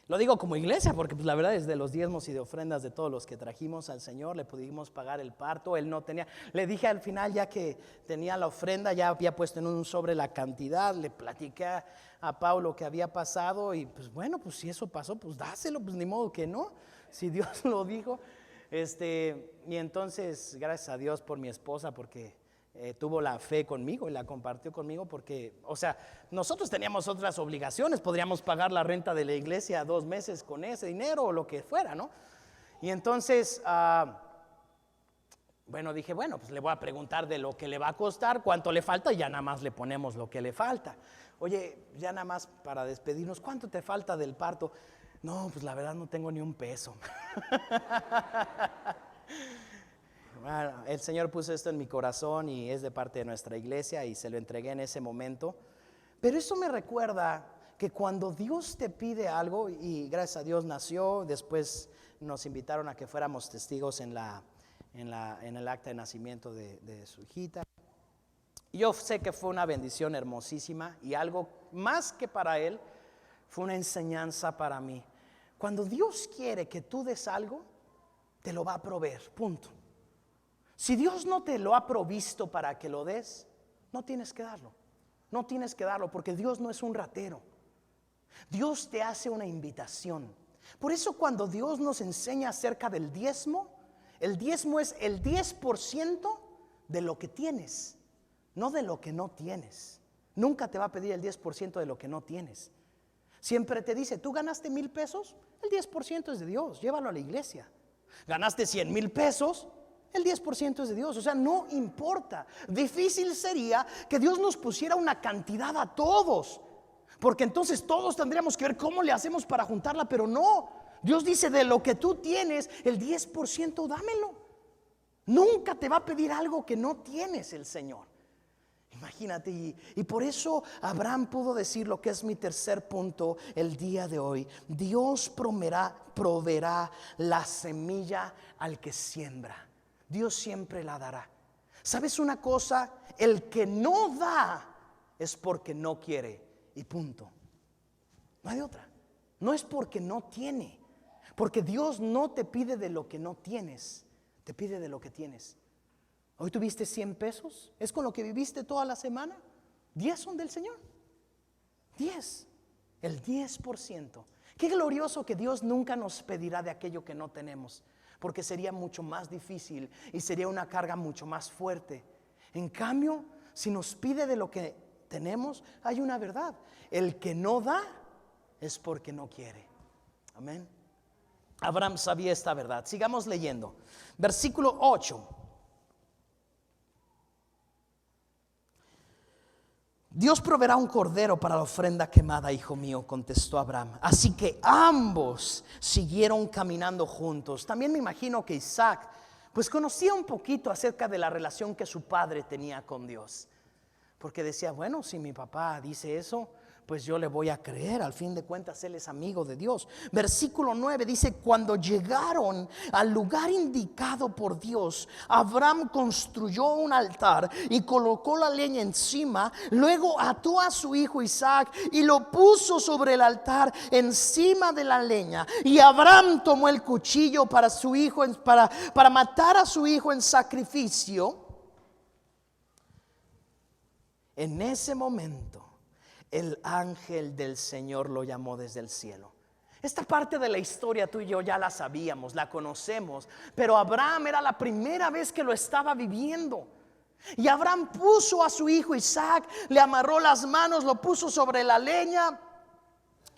Lo digo como iglesia porque pues la verdad es de los diezmos y de ofrendas de todos los que trajimos al Señor, le pudimos pagar el parto. Él no tenía, le dije al final ya que tenía la ofrenda, ya había puesto en un sobre la cantidad, le platiqué a Pablo que había pasado y pues bueno, pues si eso pasó, pues dáselo, pues ni modo que no, si Dios lo dijo. Y entonces gracias a Dios por mi esposa porque tuvo la fe conmigo y la compartió conmigo porque, o sea, nosotros teníamos otras obligaciones, podríamos pagar la renta de la iglesia 2 meses con ese dinero o lo que fuera, ¿no? Y entonces, bueno, dije, bueno, pues le voy a preguntar de lo que le va a costar, cuánto le falta y ya nada más le ponemos lo que le falta. Oye, ya nada más para despedirnos, ¿cuánto te falta del parto? No, pues la verdad no tengo ni un peso. Bueno, el Señor puso esto en mi corazón y es de parte de nuestra iglesia y se lo entregué en ese momento. Pero eso me recuerda que cuando Dios te pide algo, y gracias a Dios nació, después nos invitaron a que fuéramos testigos en el acta de nacimiento de su hijita. Yo sé que fue una bendición hermosísima y algo más que para él, fue una enseñanza para mí. Cuando Dios quiere que tú des algo, te lo va a proveer, punto. Si Dios no te lo ha provisto para que lo des, no tienes que darlo. No tienes que darlo porque Dios no es un ratero. Dios te hace una invitación. Por eso cuando Dios nos enseña acerca del diezmo, el diezmo es el 10% de lo que tienes, no de lo que no tienes. Nunca te va a pedir el 10% de lo que no tienes. Siempre te dice, ¿tú ganaste 1,000 pesos? El 10% es de Dios, llévalo a la iglesia. ¿Ganaste 100,000 pesos? El 10% es de Dios, o sea, no importa. Difícil sería que Dios nos pusiera una cantidad a todos, porque entonces todos tendríamos que ver cómo le hacemos para juntarla, pero no. Dios dice, de lo que tú tienes, el 10% dámelo. Nunca te va a pedir algo que no tienes el Señor. Imagínate, y por eso Abraham pudo decir lo que es mi tercer punto el día de hoy. Dios proveerá la semilla al que siembra. Dios siempre la dará. ¿Sabes una cosa? El que no da es porque no quiere y punto. No hay otra. No es porque no tiene. Porque Dios no te pide de lo que no tienes, te pide de lo que tienes. Hoy tuviste 100 pesos. ¿Es con lo que viviste toda la semana? 10 son del Señor. 10. El 10%. Qué glorioso que Dios nunca nos pedirá de aquello que no tenemos, porque sería mucho más difícil y sería una carga mucho más fuerte. En cambio, si nos pide de lo que tenemos, hay una verdad: el que no da es porque no quiere. Amén. Abraham sabía esta verdad. Sigamos leyendo. Versículo 8. Dios proveerá un cordero para la ofrenda quemada, hijo mío, contestó Abraham. Así que ambos siguieron caminando juntos. También me imagino que Isaac pues conocía un poquito acerca de la relación que su padre tenía con Dios, porque decía, bueno, si mi papá dice eso, pues yo le voy a creer. Al fin de cuentas él es amigo de Dios. Versículo 9 dice: cuando llegaron al lugar indicado por Dios, Abraham construyó un altar y colocó la leña encima. Luego ató a su hijo Isaac y lo puso sobre el altar encima de la leña. Y Abraham tomó el cuchillo para su hijo, para matar a su hijo en sacrificio. En ese momento el ángel del Señor lo llamó desde el cielo. Esta parte de la historia tú y yo ya la sabíamos, la conocemos, pero Abraham era la primera vez que lo estaba viviendo. Y Abraham puso a su hijo Isaac, le amarró las manos, lo puso sobre la leña.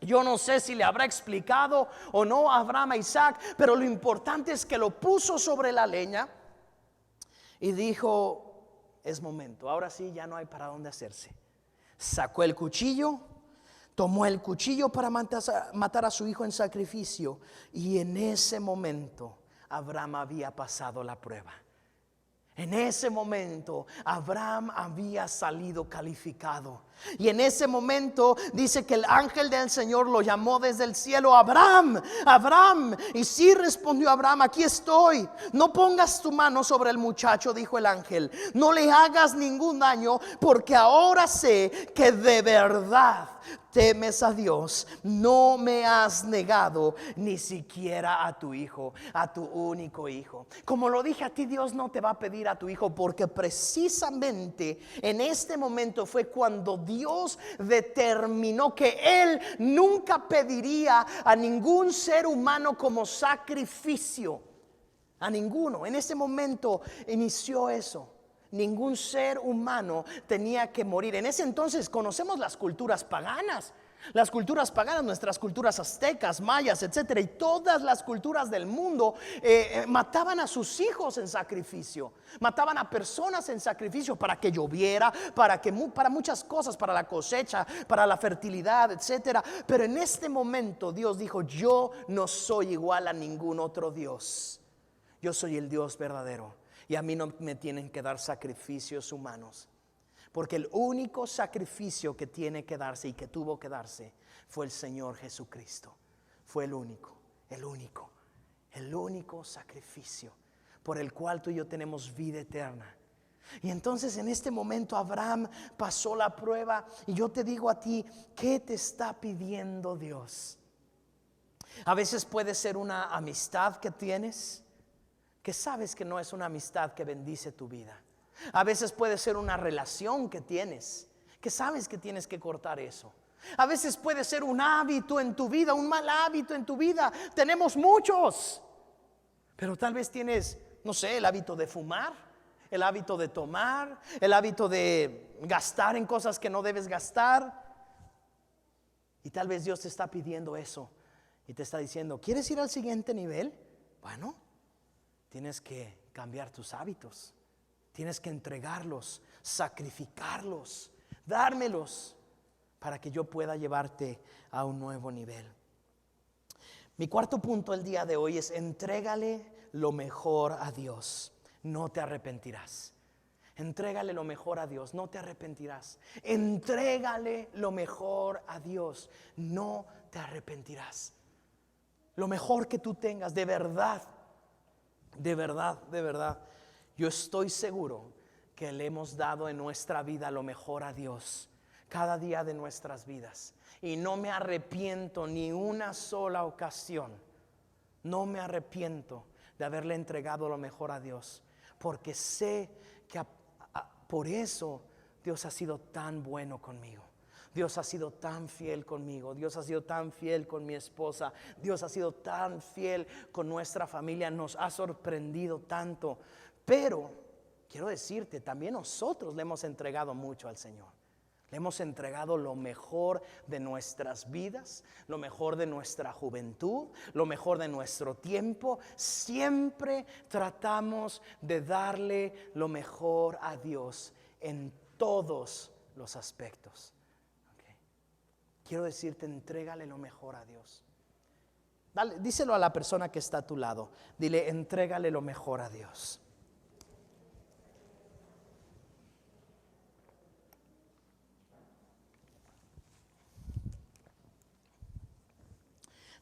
Yo no sé si le habrá explicado o no a Abraham a Isaac, pero lo importante es que lo puso sobre la leña y dijo: es momento, ahora sí ya no hay para dónde hacerse. Sacó el cuchillo, tomó el cuchillo para matar a su hijo en sacrificio. Y en ese momento Abraham había pasado la prueba. En ese momento Abraham había salido calificado. Y en ese momento dice que el ángel del Señor lo llamó desde el cielo: Abraham, Abraham. Y sí respondió Abraham: aquí estoy. No pongas tu mano sobre el muchacho, dijo el ángel. No le hagas ningún daño, porque ahora sé que de verdad temes a Dios. No me has negado ni siquiera a tu hijo, a tu único hijo. Como lo dije a ti, Dios no te va a pedir a tu hijo, porque precisamente en este momento fue cuando Dios determinó que Él nunca pediría a ningún ser humano como sacrificio. A ninguno. En ese momento inició eso. Ningún ser humano tenía que morir. En ese entonces conocemos las culturas paganas. Las culturas paganas, nuestras culturas aztecas, mayas, etcétera, y todas las culturas del mundo mataban a sus hijos en sacrificio. Mataban a personas en sacrificio para que lloviera, para muchas cosas, para la cosecha, para la fertilidad, etcétera. Pero en este momento Dios dijo: yo no soy igual a ningún otro Dios. Yo soy el Dios verdadero. Y a mí no me tienen que dar sacrificios humanos, porque el único sacrificio que tiene que darse y que tuvo que darse fue el Señor Jesucristo. Fue el único sacrificio por el cual tú y yo tenemos vida eterna. Y entonces en este momento Abraham pasó la prueba. Y yo te digo a ti: ¿qué te está pidiendo Dios? A veces puede ser una amistad que tienes, que sabes que no es una amistad que bendice tu vida. A veces puede ser una relación que tienes, que sabes que tienes que cortar eso. A veces puede ser un hábito en tu vida, un mal hábito en tu vida. Tenemos muchos, pero tal vez tienes, no sé, el hábito de fumar, el hábito de tomar, el hábito de gastar en cosas que no debes gastar. Y tal vez Dios te está pidiendo eso y te está diciendo: ¿quieres ir al siguiente nivel? Bueno, tienes que cambiar tus hábitos. Tienes que entregarlos, sacrificarlos, dármelos, para que yo pueda llevarte a un nuevo nivel. Mi cuarto punto el día de hoy es: entrégale lo mejor a Dios, no te arrepentirás. Entrégale lo mejor a Dios, no te arrepentirás. Entrégale lo mejor a Dios, no te arrepentirás. Lo mejor que tú tengas, de verdad. De verdad, de verdad, yo estoy seguro que le hemos dado en nuestra vida lo mejor a Dios cada día de nuestras vidas. Y no me arrepiento ni una sola ocasión. No me arrepiento de haberle entregado lo mejor a Dios, porque sé que por eso Dios ha sido tan bueno conmigo. Dios ha sido tan fiel conmigo. Dios ha sido tan fiel con mi esposa. Dios ha sido tan fiel con nuestra familia. Nos ha sorprendido tanto. Pero quiero decirte, también nosotros le hemos entregado mucho al Señor. Le hemos entregado lo mejor de nuestras vidas, lo mejor de nuestra juventud, lo mejor de nuestro tiempo. Siempre tratamos de darle lo mejor a Dios en todos los aspectos. Okay. Quiero decirte, entrégale lo mejor a Dios. Dale, díselo a la persona que está a tu lado. Dile, entrégale lo mejor a Dios.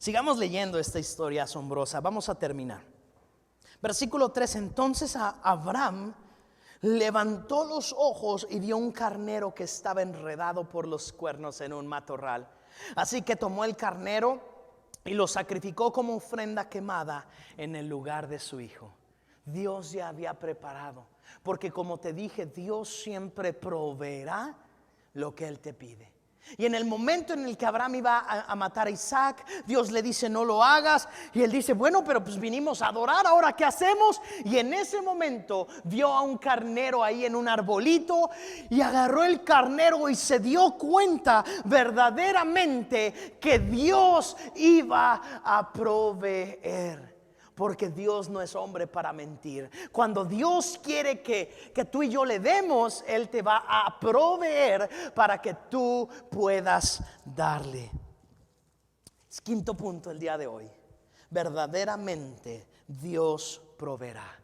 Sigamos leyendo esta historia asombrosa. Vamos a terminar. Versículo 3. Entonces Abraham levantó los ojos y vio un carnero que estaba enredado por los cuernos en un matorral. Así que tomó el carnero y lo sacrificó como ofrenda quemada en el lugar de su hijo. Dios ya había preparado, porque como te dije, Dios siempre proveerá lo que Él te pide. Y en el momento en el que Abraham iba a matar a Isaac, Dios le dice, no lo hagas. Y él dice, bueno, pero pues vinimos a adorar, ¿ahora qué hacemos? Y en ese momento vio a un carnero ahí en un arbolito y agarró el carnero y se dio cuenta verdaderamente que Dios iba a proveer. Porque Dios no es hombre para mentir. Cuando Dios quiere que tú y yo le demos, Él te va a proveer para que tú puedas darle. Es quinto punto el día de hoy. Verdaderamente Dios proveerá.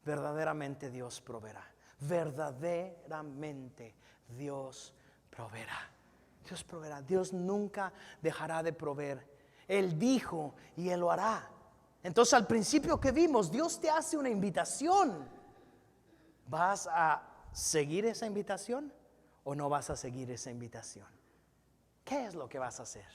Verdaderamente Dios proveerá. Verdaderamente Dios proveerá. Dios proveerá. Dios nunca dejará de proveer. Él dijo y Él lo hará. Entonces al principio que vimos, Dios te hace una invitación. ¿Vas a seguir esa invitación o no vas a seguir esa invitación? ¿Qué es lo que vas a hacer?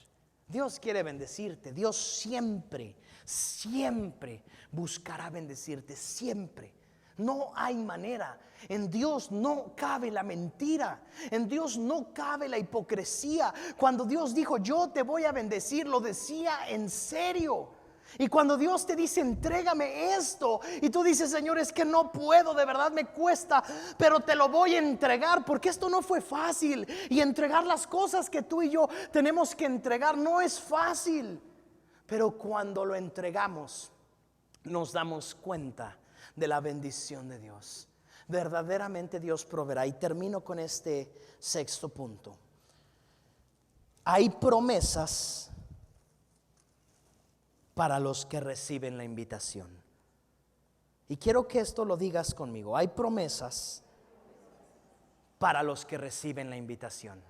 Dios quiere bendecirte. Dios siempre, siempre buscará bendecirte. Siempre. No hay manera. En Dios no cabe la mentira. En Dios no cabe la hipocresía. Cuando Dios dijo, yo te voy a bendecir, lo decía en serio. Y cuando Dios te dice, entrégame esto, y tú dices, Señor, es que no puedo, de verdad me cuesta, pero te lo voy a entregar, porque esto no fue fácil. Y entregar las cosas que tú y yo tenemos que entregar no es fácil. Pero cuando lo entregamos, nos damos cuenta de la bendición de Dios. Verdaderamente Dios proveerá. Y termino con este sexto punto. Hay promesas para los que reciben la invitación. Y quiero que esto lo digas conmigo. Hay promesas para los que reciben la invitación.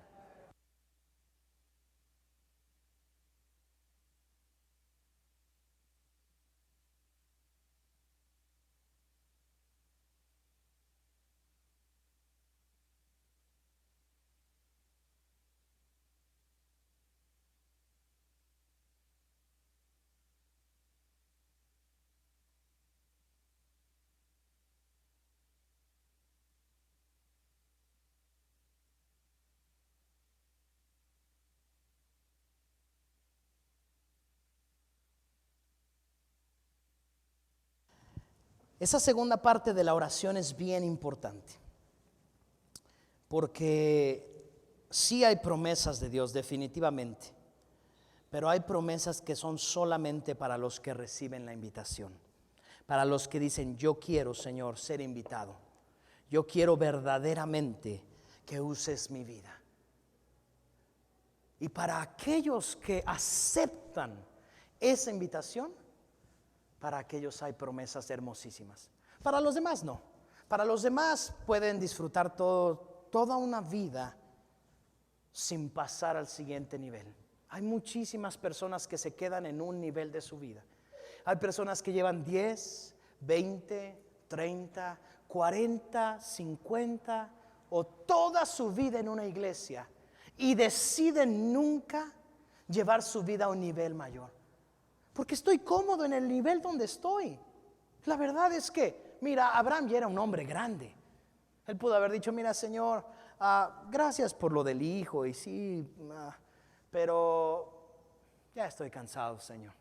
Esa segunda parte de la oración es bien importante, porque sí hay promesas de Dios definitivamente, pero hay promesas que son solamente para los que reciben la invitación, para los que dicen, yo quiero, Señor, ser invitado, yo quiero verdaderamente que uses mi vida. Y para aquellos que aceptan esa invitación, para aquellos hay promesas hermosísimas. Para los demás no. Para los demás pueden disfrutar toda una vida sin pasar al siguiente nivel. Hay muchísimas personas que se quedan en un nivel de su vida. Hay personas que llevan 10, 20, 30, 40, 50 o toda su vida en una iglesia y deciden nunca llevar su vida a un nivel mayor. Porque estoy cómodo en el nivel donde estoy. La verdad es que Mira, Abraham ya era un hombre grande. Él pudo haber dicho, mira, Señor, gracias por lo del hijo, y sí, pero ya estoy cansado, Señor.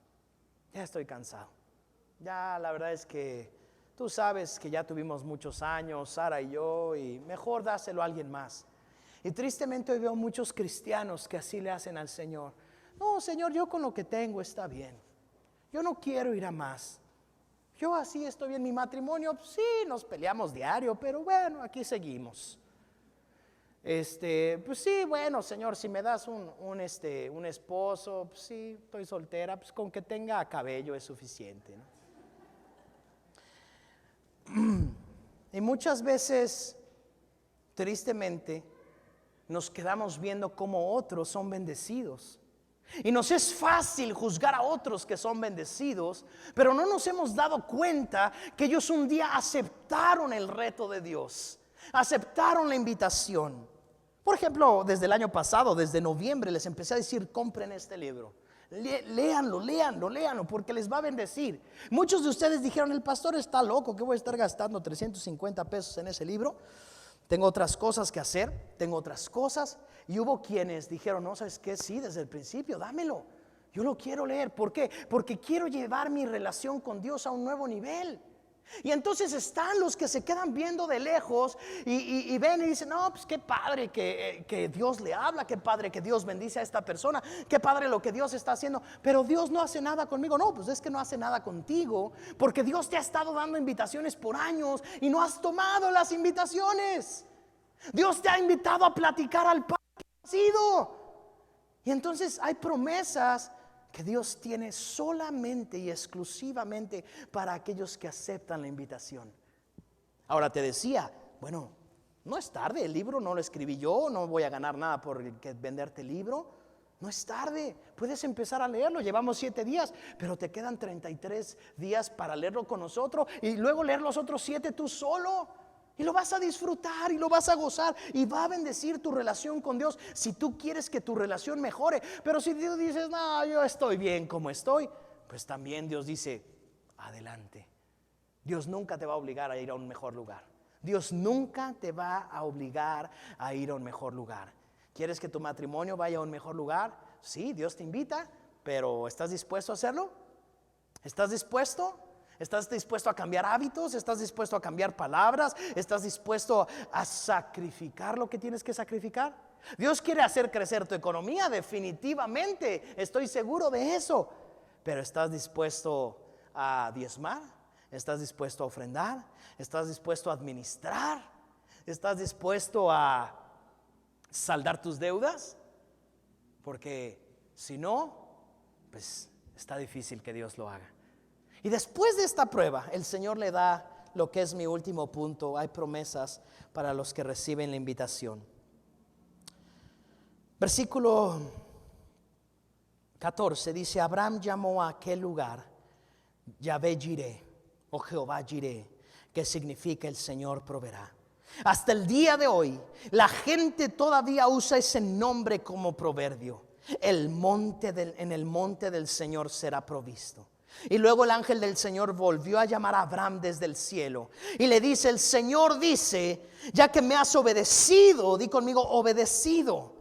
Ya estoy cansado. Ya la verdad es que tú sabes que ya tuvimos muchos años, Sara y yo, y mejor dáselo a alguien más. Y tristemente hoy veo muchos cristianos que así le hacen al Señor. No, Señor, yo con lo que tengo está bien. Yo no quiero ir a más. Yo así estoy bien. Mi matrimonio, sí, nos peleamos diario, pero bueno, aquí seguimos. Pues sí, bueno, Señor, si me das un esposo, pues sí, estoy soltera, pues con que tenga cabello es suficiente, ¿no? Y muchas veces, tristemente, nos quedamos viendo cómo otros son bendecidos. Y nos es fácil juzgar a otros que son bendecidos, pero no nos hemos dado cuenta que ellos un día aceptaron el reto de Dios, aceptaron la invitación. Por ejemplo, desde el año pasado, desde noviembre, les empecé a decir, compren este libro. Léanlo, porque les va a bendecir. Muchos de ustedes dijeron, el pastor está loco, que voy a estar gastando 350 pesos en ese libro. Tengo otras cosas que hacer, tengo otras cosas. Y hubo quienes dijeron, no, ¿sabes qué? Sí, desde el principio, dámelo. Yo lo quiero leer. ¿Por qué? Porque quiero llevar mi relación con Dios a un nuevo nivel. Y entonces están los que se quedan viendo de lejos y ven y dicen, no, pues qué padre que Dios le habla, qué padre que Dios bendice a esta persona, qué padre lo que Dios está haciendo, pero Dios no hace nada conmigo. No, pues es que no hace nada contigo, porque Dios te ha estado dando invitaciones por años y no has tomado las invitaciones. Dios te ha invitado a platicar al Padre que has sido. Y entonces hay promesas que Dios tiene solamente y exclusivamente para aquellos que aceptan la invitación. Ahora te decía, bueno, no es tarde, el libro no lo escribí yo, no voy a ganar nada por venderte el libro. No es tarde, puedes empezar a leerlo. Llevamos 7 días, pero te quedan 33 días para leerlo con nosotros y luego leer los otros 7 tú solo. Y lo vas a disfrutar y lo vas a gozar y va a bendecir tu relación con Dios si tú quieres que tu relación mejore. Pero si tú dices, no, yo estoy bien como estoy, pues también Dios dice, adelante. Dios nunca te va a obligar a ir a un mejor lugar. Dios nunca te va a obligar a ir a un mejor lugar. ¿Quieres que tu matrimonio vaya a un mejor lugar? Sí, Dios te invita, pero ¿estás dispuesto a hacerlo? ¿Estás dispuesto? ¿Estás dispuesto a cambiar hábitos? ¿Estás dispuesto a cambiar palabras? ¿Estás dispuesto a sacrificar lo que tienes que sacrificar? Dios quiere hacer crecer tu economía, definitivamente, estoy seguro de eso. Pero ¿estás dispuesto a diezmar? ¿Estás dispuesto a ofrendar? ¿Estás dispuesto a administrar? ¿Estás dispuesto a saldar tus deudas? Porque si no, pues está difícil que Dios lo haga. Y después de esta prueba, el Señor le da lo que es mi último punto. Hay promesas para los que reciben la invitación. Versículo 14 dice, Abraham llamó a aquel lugar Yahvé Jireh, o Jehová Jireh, que significa el Señor proveerá. Hasta el día de hoy, la gente todavía usa ese nombre como proverbio. En el monte del Señor será provisto. Y luego el ángel del Señor volvió a llamar a Abraham desde el cielo y le dice, el Señor dice, ya que me has obedecido, di conmigo, obedecido,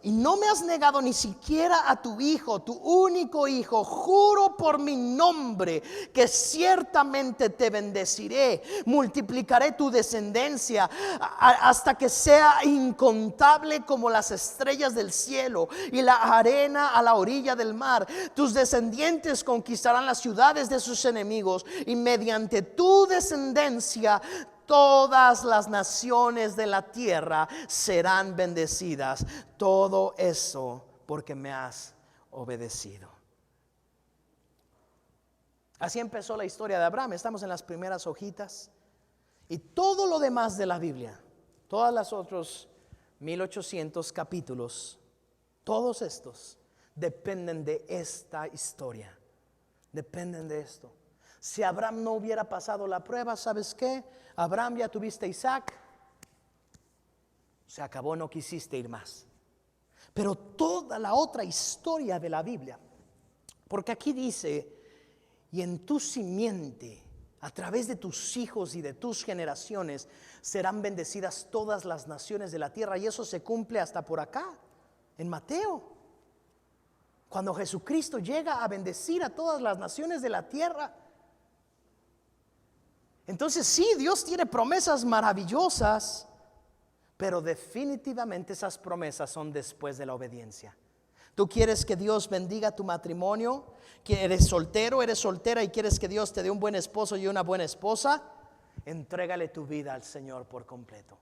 y no me has negado ni siquiera a tu hijo, tu único hijo, juro por mi nombre que ciertamente te bendeciré, multiplicaré tu descendencia hasta que sea incontable como las estrellas del cielo y la arena a la orilla del mar. Tus descendientes conquistarán las ciudades de sus enemigos y mediante tu descendencia todas las naciones de la tierra serán bendecidas. Todo eso porque me has obedecido. Así empezó la historia de Abraham. Estamos en las primeras hojitas. Y todo lo demás de la Biblia, todas las otros 1800 capítulos, todos estos dependen de esta historia. Dependen de esto. Si Abraham no hubiera pasado la prueba, ¿sabes qué? Abraham, ya tuviste a Isaac, se acabó, no quisiste ir más. Pero toda la otra historia de la Biblia, porque aquí dice, y en tu simiente A través de tus hijos y de tus generaciones serán bendecidas todas las naciones de la tierra. Y eso se cumple hasta por acá, en Mateo. Cuando Jesucristo llega a bendecir a todas las naciones de la tierra. Entonces sí, Dios tiene promesas maravillosas, pero definitivamente esas promesas son después de la obediencia. ¿Tú quieres que Dios bendiga tu matrimonio? ¿Que eres soltero, eres soltera y quieres que Dios te dé un buen esposo y una buena esposa? Entrégale tu vida al Señor por completo.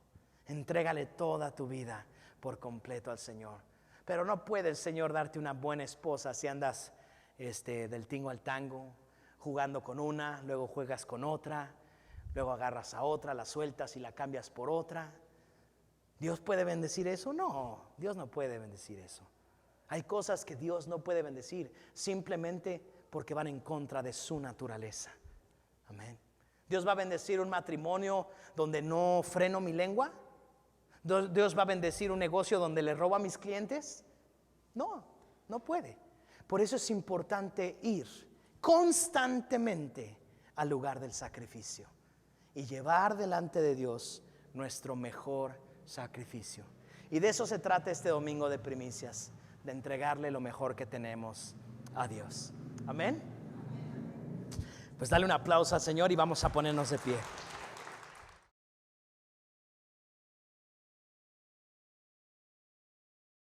Entrégale toda tu vida por completo al Señor. Pero no puede el Señor darte una buena esposa si andas del tingo al tango, jugando con una, luego juegas con otra, luego agarras a otra, la sueltas y la cambias por otra. ¿Dios puede bendecir eso? No, Dios no puede bendecir eso. Hay cosas que Dios no puede bendecir simplemente porque van en contra de su naturaleza. Amén. ¿Dios va a bendecir un matrimonio donde no freno mi lengua? ¿Dios va a bendecir un negocio donde le robo a mis clientes? No, no puede. Por eso es importante ir constantemente al lugar del sacrificio y llevar delante de Dios nuestro mejor sacrificio. Y de eso se trata este domingo de primicias, de entregarle lo mejor que tenemos a Dios. Amén. Pues dale un aplauso al Señor y vamos a ponernos de pie.